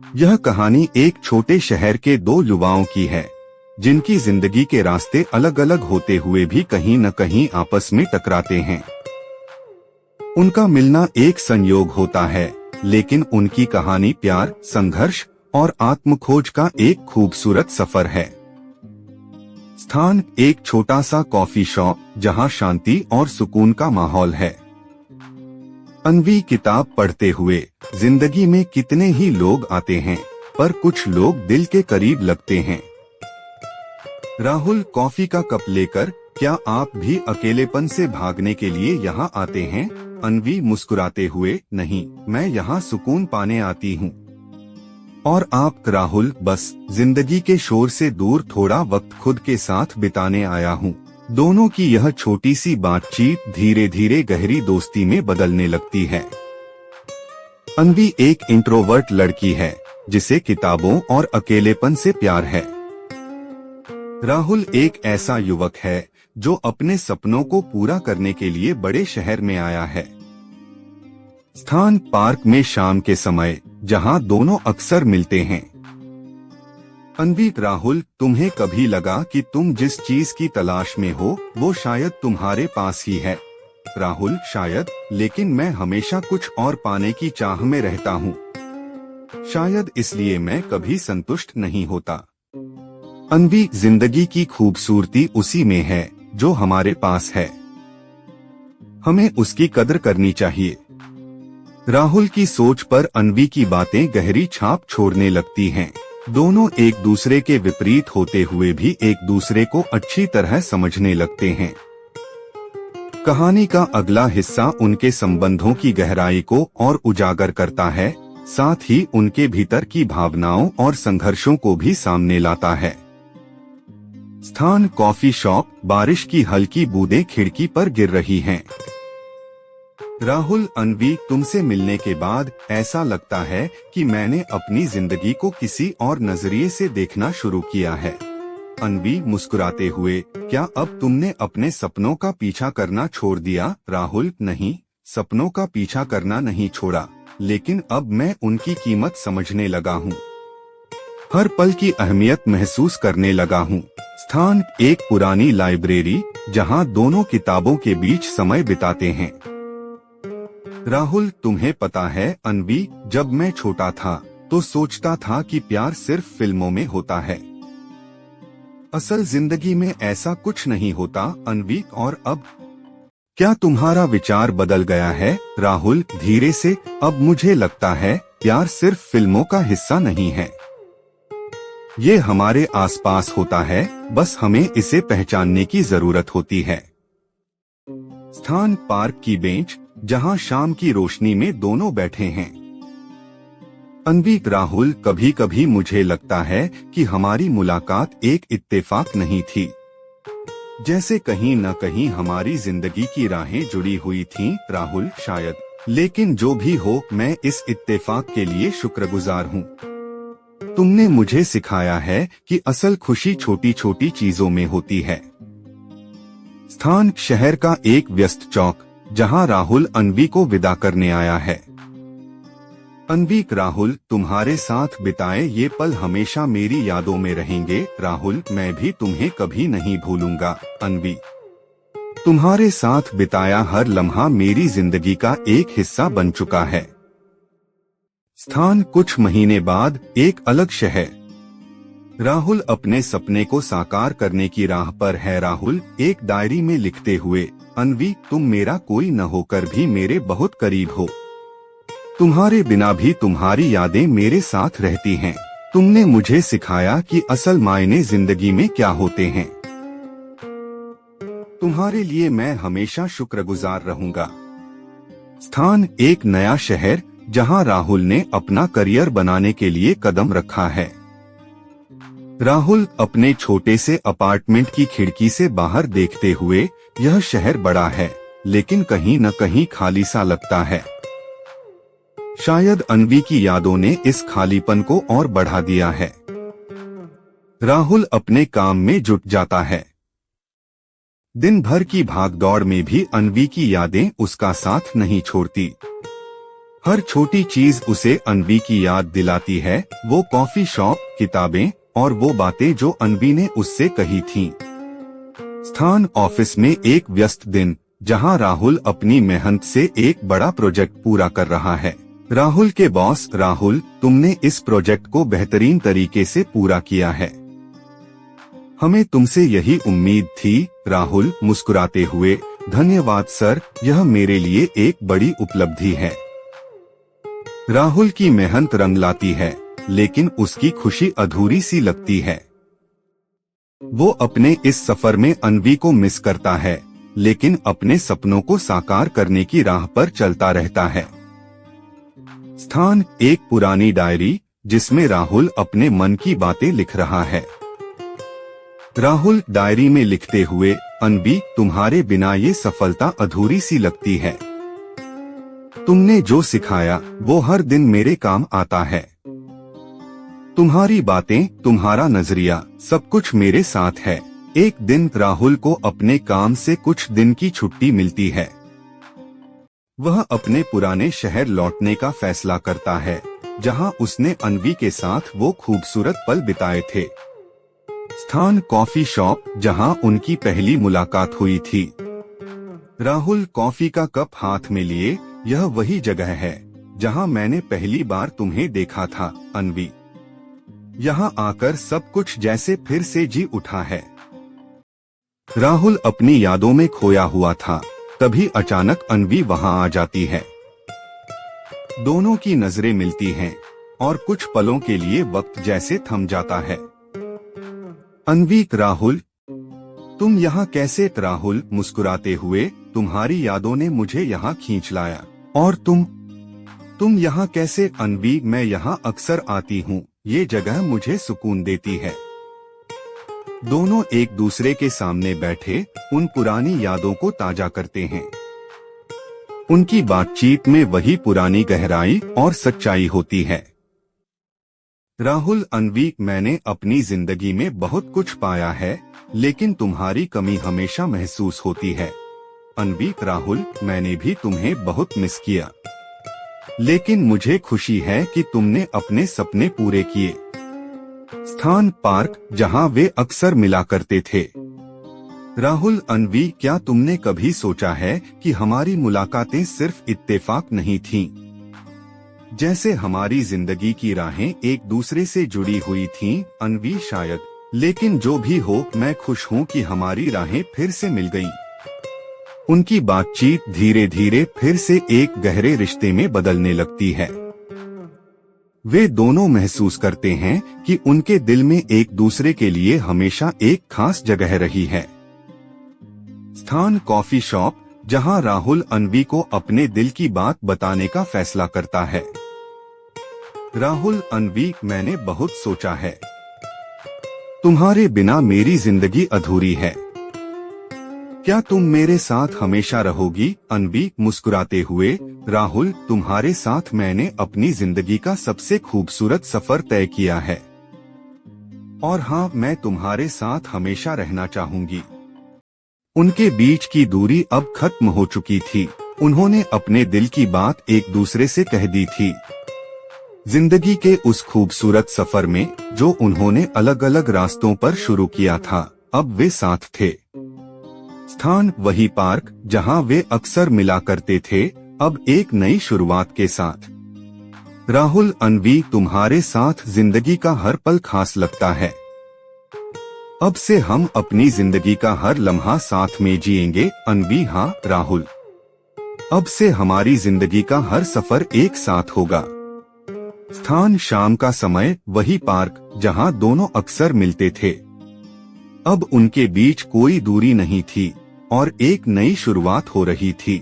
यह कहानी एक छोटे शहर के दो युवाओं की है, जिनकी जिंदगी के रास्ते अलग अलग होते हुए भी कहीं न कहीं आपस में टकराते हैं। उनका मिलना एक संयोग होता है, लेकिन उनकी कहानी प्यार, संघर्ष और आत्मखोज का एक खूबसूरत सफर है। स्थान एक छोटा सा कॉफी शॉप, जहां शांति और सुकून का माहौल है। अन्वी किताब पढ़ते हुए, जिंदगी में कितने ही लोग आते हैं, पर कुछ लोग दिल के करीब लगते हैं। राहुल कॉफी का कप लेकर, क्या आप भी अकेलेपन से भागने के लिए यहाँ आते हैं? अन्वी मुस्कुराते हुए, नहीं, मैं यहाँ सुकून पाने आती हूँ। और आप? राहुल, बस जिंदगी के शोर से दूर थोड़ा वक्त खुद के साथ बिताने आया हूँ। दोनों की यह छोटी सी बातचीत धीरे धीरे गहरी दोस्ती में बदलने लगती है। अन्वी एक इंट्रोवर्ट लड़की है, जिसे किताबों और अकेलेपन से प्यार है। राहुल एक ऐसा युवक है जो अपने सपनों को पूरा करने के लिए बड़े शहर में आया है। स्थान पार्क में शाम के समय, जहां दोनों अक्सर मिलते हैं। अन्वी, राहुल, तुम्हें कभी लगा कि तुम जिस चीज की तलाश में हो वो शायद तुम्हारे पास ही है? राहुल, शायद, लेकिन मैं हमेशा कुछ और पाने की चाह में रहता हूँ। शायद इसलिए मैं कभी संतुष्ट नहीं होता। अन्वी, जिंदगी की खूबसूरती उसी में है जो हमारे पास है। हमें उसकी कदर करनी चाहिए। राहुल की सोच पर अन्वी की बातें गहरी छाप छोड़ने लगती हैं। दोनों एक दूसरे के विपरीत होते हुए भी एक दूसरे को अच्छी तरह समझने लगते हैं। कहानी का अगला हिस्सा उनके संबंधों की गहराई को और उजागर करता है, साथ ही उनके भीतर की भावनाओं और संघर्षों को भी सामने लाता है। स्थान कॉफी शॉप, बारिश की हल्की बूंदें खिड़की पर गिर रही हैं। राहुल, अन्वी, तुमसे मिलने के बाद ऐसा लगता है कि मैंने अपनी जिंदगी को किसी और नजरिए से देखना शुरू किया है। अन्वी मुस्कुराते हुए, क्या अब तुमने अपने सपनों का पीछा करना छोड़ दिया? राहुल, नहीं, सपनों का पीछा करना नहीं छोड़ा, लेकिन अब मैं उनकी कीमत समझने लगा हूँ। हर पल की अहमियत महसूस करने लगा हूँ। स्थान एक पुरानी लाइब्रेरी, जहाँ दोनों किताबों के बीच समय बिताते हैं। राहुल, तुम्हें पता है अन्वी, जब मैं छोटा था तो सोचता था कि प्यार सिर्फ फिल्मों में होता है। असल जिंदगी में ऐसा कुछ नहीं होता। अन्वी, और अब क्या तुम्हारा विचार बदल गया है? राहुल धीरे से, अब मुझे लगता है प्यार सिर्फ फिल्मों का हिस्सा नहीं है। ये हमारे आसपास होता है, बस हमें इसे पहचानने की जरूरत होती है। स्थान पार्क की बेंच, जहां शाम की रोशनी में दोनों बैठे हैं। अन्वी, राहुल, कभी कभी मुझे लगता है कि हमारी मुलाकात एक इत्तेफाक नहीं थी। जैसे कहीं न कहीं हमारी जिंदगी की राहें जुड़ी हुई थीं। राहुल, शायद, लेकिन जो भी हो, मैं इस इत्तेफाक के लिए शुक्रगुजार हूँ। तुमने मुझे सिखाया है कि असल खुशी छोटी छोटी चीजों में होती है। स्थान शहर का एक व्यस्त चौक, जहां राहुल अन्वी को विदा करने आया है। अन्वी, राहुल, तुम्हारे साथ बिताए ये पल हमेशा मेरी यादों में रहेंगे। राहुल, मैं भी तुम्हें कभी नहीं भूलूंगा। अन्वी, तुम्हारे साथ बिताया हर लम्हा मेरी जिंदगी का एक हिस्सा बन चुका है। स्थान कुछ महीने बाद एक अलग शहर। राहुल अपने सपने को साकार करने की राह पर है। राहुल एक डायरी में लिखते हुए, अन्वी, तुम मेरा कोई न होकर भी मेरे बहुत करीब हो। तुम्हारे बिना भी तुम्हारी यादें मेरे साथ रहती हैं। तुमने मुझे सिखाया कि असल मायने जिंदगी में क्या होते हैं। तुम्हारे लिए मैं हमेशा शुक्रगुजार रहूंगा। स्थान एक नया शहर, जहां राहुल ने अपना करियर बनाने के लिए कदम रखा है। राहुल अपने छोटे से अपार्टमेंट की खिड़की से बाहर देखते हुए, यह शहर बड़ा है, लेकिन कहीं न कहीं खाली सा लगता है। शायद अन्वी की यादों ने इस खालीपन को और बढ़ा दिया है। राहुल अपने काम में जुट जाता है। दिन भर की भागदौड़ में भी अन्वी की यादें उसका साथ नहीं छोड़ती। हर छोटी चीज उसे अनवी की याद दिलाती है, वो कॉफी शॉप, किताबें और वो बातें जो अनवी ने उससे कही थीं। स्थान ऑफिस में एक व्यस्त दिन, जहां राहुल अपनी मेहनत से एक बड़ा प्रोजेक्ट पूरा कर रहा है। राहुल के बॉस, राहुल, तुमने इस प्रोजेक्ट को बेहतरीन तरीके से पूरा किया है। हमें तुमसे यही उम्मीद थी। राहुल मुस्कुराते हुए, धन्यवाद सर, यह मेरे लिए एक बड़ी उपलब्धि है। राहुल की मेहनत रंग लाती है, लेकिन उसकी खुशी अधूरी सी लगती है। वो अपने इस सफर में अनवी को मिस करता है, लेकिन अपने सपनों को साकार करने की राह पर चलता रहता है। स्थान एक पुरानी डायरी, जिसमें राहुल अपने मन की बातें लिख रहा है। राहुल डायरी में लिखते हुए, अनवी, तुम्हारे बिना ये सफलता अधूरी सी लगती है। तुमने जो सिखाया वो हर दिन मेरे काम आता है। तुम्हारी बातें, तुम्हारा नजरिया, सब कुछ मेरे साथ है। एक दिन राहुल को अपने काम से कुछ दिन की छुट्टी मिलती है। वह अपने पुराने शहर लौटने का फैसला करता है, जहां उसने अनवी के साथ वो खूबसूरत पल बिताए थे। स्थान कॉफी शॉप, जहां उनकी पहली मुलाकात हुई थी। राहुल कॉफी का कप हाथ में लिए, यह वही जगह है जहां मैंने पहली बार तुम्हें देखा था अनवी। यहाँ आकर सब कुछ जैसे फिर से जी उठा है। राहुल अपनी यादों में खोया हुआ था, तभी अचानक अनवी वहां आ जाती है। दोनों की नजरें मिलती हैं और कुछ पलों के लिए वक्त जैसे थम जाता है। अनवी, राहुल, तुम यहाँ कैसे? राहुल मुस्कुराते हुए, तुम्हारी यादों ने मुझे यहाँ खींच लाया। और तुम यहाँ कैसे? अनवी, मैं यहाँ अक्सर आती हूँ, ये जगह मुझे सुकून देती है। दोनों एक दूसरे के सामने बैठे उन पुरानी यादों को ताजा करते हैं। उनकी बातचीत में वही पुरानी गहराई और सच्चाई होती है। राहुल, अनवी, मैंने अपनी जिंदगी में बहुत कुछ पाया है, लेकिन तुम्हारी कमी हमेशा महसूस होती है। अनवी, राहुल, मैंने भी तुम्हें बहुत मिस किया, लेकिन मुझे खुशी है कि तुमने अपने सपने पूरे किए। स्थान पार्क, जहां वे अक्सर मिला करते थे। राहुल, अनवी, क्या तुमने कभी सोचा है कि हमारी मुलाकातें सिर्फ इत्तेफाक नहीं थीं? जैसे हमारी जिंदगी की राहें एक दूसरे से जुड़ी हुई थीं। अनवी, शायद, लेकिन जो भी हो, मैं खुश हूँ कि हमारी राहें फिर से मिल गईं। उनकी बातचीत धीरे धीरे फिर से एक गहरे रिश्ते में बदलने लगती है। वे दोनों महसूस करते हैं कि उनके दिल में एक दूसरे के लिए हमेशा एक खास जगह रही है। स्थान कॉफी शॉप, जहां राहुल अनवी को अपने दिल की बात बताने का फैसला करता है। राहुल, अनवी, मैंने बहुत सोचा है। तुम्हारे बिना मेरी जिंदगी अधूरी है। क्या तुम मेरे साथ हमेशा रहोगी? अनवी मुस्कुराते हुए, राहुल, तुम्हारे साथ मैंने अपनी जिंदगी का सबसे खूबसूरत सफर तय किया है। और हाँ, मैं तुम्हारे साथ हमेशा रहना चाहूंगी। उनके बीच की दूरी अब खत्म हो चुकी थी। उन्होंने अपने दिल की बात एक दूसरे से कह दी थी। जिंदगी के उस खूबसूरत सफर में, जो उन्होंने अलग अलग रास्तों पर शुरू किया था, अब वे साथ थे। स्थान वही पार्क, जहां वे अक्सर मिला करते थे, अब एक नई शुरुआत के साथ। राहुल, अनवी, तुम्हारे साथ जिंदगी का हर पल खास लगता है। अब से हम अपनी जिंदगी का हर लम्हा साथ में जिएंगे। अनवी, हाँ। राहुल, अब से हमारी जिंदगी का हर सफर एक साथ होगा। स्थान शाम का समय, वही पार्क, जहां दोनों अक्सर मिलते थे। अब उनके बीच कोई दूरी नहीं थी और एक नई शुरुआत हो रही थी।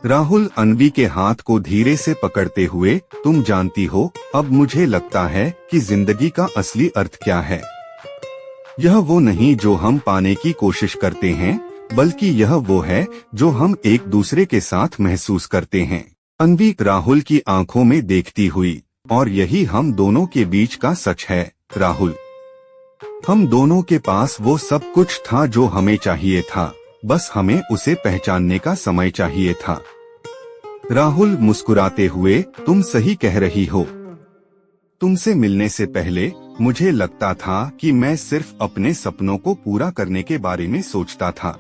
राहुल अनवी के हाथ को धीरे से पकड़ते हुए, तुम जानती हो, अब मुझे लगता है कि जिंदगी का असली अर्थ क्या है। यह वो नहीं जो हम पाने की कोशिश करते हैं, बल्कि यह वो है जो हम एक दूसरे के साथ महसूस करते हैं। अनवी राहुल की आंखों में देखती हुई, और यही हम दोनों के बीच का सच है। राहुल, हम दोनों के पास वो सब कुछ था जो हमें चाहिए था, बस हमें उसे पहचानने का समय चाहिए था। राहुल मुस्कुराते हुए, तुम सही कह रही हो। तुमसे मिलने से पहले मुझे लगता था कि मैं सिर्फ अपने सपनों को पूरा करने के बारे में सोचता था,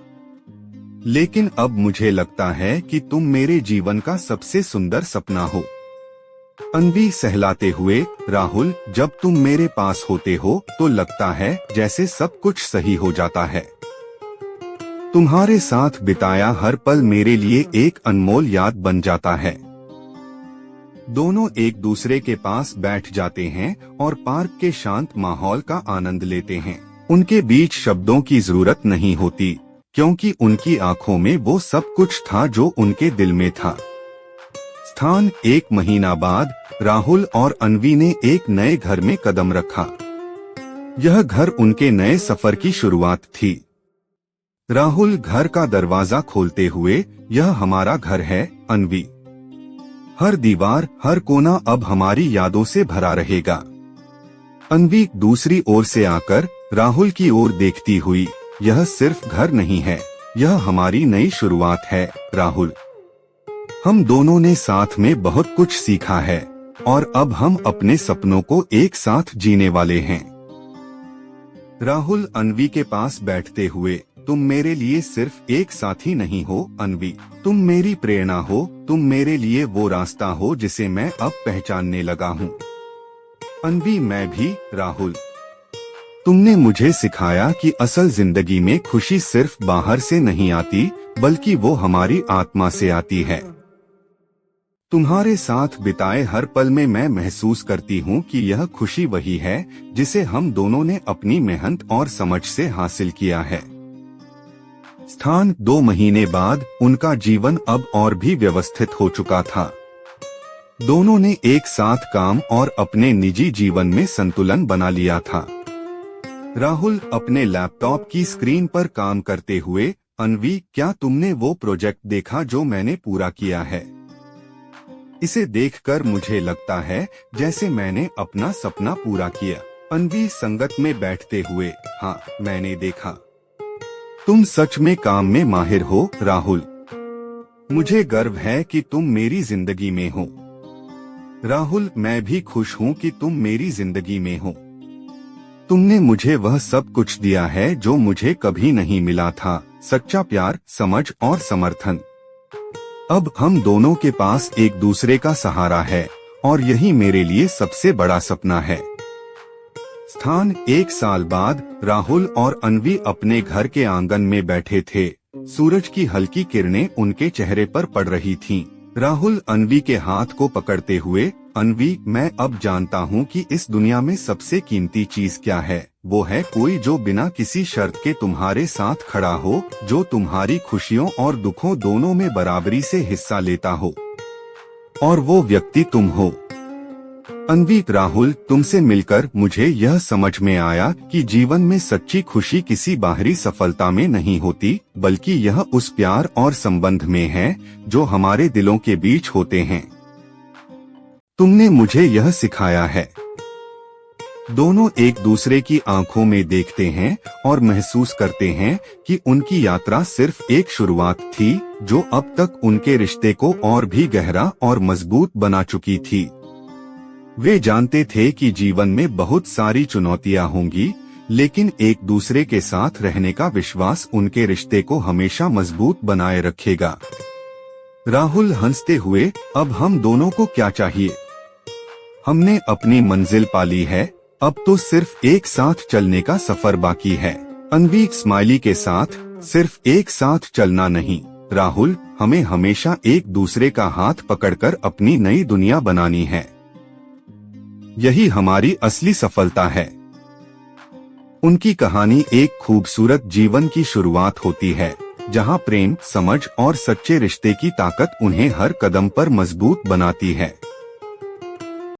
लेकिन अब मुझे लगता है कि तुम मेरे जीवन का सबसे सुंदर सपना हो। अन्वी सहलाते हुए, राहुल, जब तुम मेरे पास होते हो तो लगता है जैसे सब कुछ सही हो जाता है। तुम्हारे साथ बिताया हर पल मेरे लिए एक अनमोल याद बन जाता है। दोनों एक दूसरे के पास बैठ जाते हैं और पार्क के शांत माहौल का आनंद लेते हैं। उनके बीच शब्दों की जरूरत नहीं होती, क्योंकि उनकी आंखों में वो सब कुछ था जो उनके दिल में था। स्थान 1 महीना बाद राहुल और अन्वी ने एक नए घर में कदम रखा। यह घर उनके नए सफर की शुरुआत थी। राहुल घर का दरवाजा खोलते हुए, यह हमारा घर है अन्वी। हर दीवार, हर कोना अब हमारी यादों से भरा रहेगा। अन्वी दूसरी ओर से आकर राहुल की ओर देखती हुई, यह सिर्फ घर नहीं है, यह हमारी नई शुरुआत है राहुल। हम दोनों ने साथ में बहुत कुछ सीखा है और अब हम अपने सपनों को एक साथ जीने वाले हैं। राहुल अन्वी के पास बैठते हुए, तुम मेरे लिए सिर्फ एक साथी नहीं हो अन्वी, तुम मेरी प्रेरणा हो, तुम मेरे लिए वो रास्ता हो जिसे मैं अब पहचानने लगा हूँ। अन्वी, मैं भी राहुल। तुमने मुझे सिखाया कि असल जिंदगी में खुशी सिर्फ बाहर से नहीं आती, बल्कि वो हमारी आत्मा से आती है। तुम्हारे साथ बिताए हर पल में मैं महसूस करती हूँ कि यह खुशी वही है जिसे हम दोनों ने अपनी मेहनत और समझ से हासिल किया है। स्थान 2 महीने बाद उनका जीवन अब और भी व्यवस्थित हो चुका था। दोनों ने एक साथ काम और अपने निजी जीवन में संतुलन बना लिया था। राहुल अपने लैपटॉप की स्क्रीन पर काम करते हुए, अन्वी, क्या तुमने वो प्रोजेक्ट देखा जो मैंने पूरा किया है? इसे देखकर मुझे लगता है जैसे मैंने अपना सपना पूरा किया। अन्वी संगत में बैठते हुए, हाँ, मैंने देखा। तुम सच में काम में माहिर हो राहुल। मुझे गर्व है कि तुम मेरी जिंदगी में हो। राहुल, मैं भी खुश हूँ कि तुम मेरी जिंदगी में हो। तुमने मुझे वह सब कुछ दिया है जो मुझे कभी नहीं मिला था, सच्चा प्यार, समझ और समर्थन। अब हम दोनों के पास एक दूसरे का सहारा है और यही मेरे लिए सबसे बड़ा सपना है। स्थान 1 साल बाद राहुल और अन्वी अपने घर के आंगन में बैठे थे। सूरज की हल्की किरणें उनके चेहरे पर पड़ रही थीं। राहुल अन्वी के हाथ को पकड़ते हुए, अन्वी, मैं अब जानता हूँ कि इस दुनिया में सबसे कीमती चीज क्या है। वो है कोई जो बिना किसी शर्त के तुम्हारे साथ खड़ा हो, जो तुम्हारी खुशियों और दुखों दोनों में बराबरी से हिस्सा लेता हो। और वो व्यक्ति तुम हो। अन्वी, राहुल, तुमसे मिलकर मुझे यह समझ में आया कि जीवन में सच्ची खुशी किसी बाहरी सफलता में नहीं होती, बल्कि यह उस प्यार और संबंध में है जो हमारे दिलों के बीच होते हैं। तुमने मुझे यह सिखाया है। दोनों एक दूसरे की आंखों में देखते हैं और महसूस करते हैं कि उनकी यात्रा सिर्फ एक शुरुआत थी, जो अब तक उनके रिश्ते को और भी गहरा और मजबूत बना चुकी थी। वे जानते थे कि जीवन में बहुत सारी चुनौतियां होंगी, लेकिन एक दूसरे के साथ रहने का विश्वास उनके रिश्ते को हमेशा मजबूत बनाए रखेगा। राहुल हंसते हुए, अब हम दोनों को क्या चाहिए? हमने अपनी मंजिल पाली है, अब तो सिर्फ एक साथ चलने का सफर बाकी है। अन्वी स्माइली के साथ, सिर्फ एक साथ चलना नहीं राहुल, हमें हमेशा एक दूसरे का हाथ पकड़कर अपनी नई दुनिया बनानी है। यही हमारी असली सफलता है। उनकी कहानी एक खूबसूरत जीवन की शुरुआत होती है, जहां प्रेम, समझ और सच्चे रिश्ते की ताकत उन्हें हर कदम पर मजबूत बनाती है।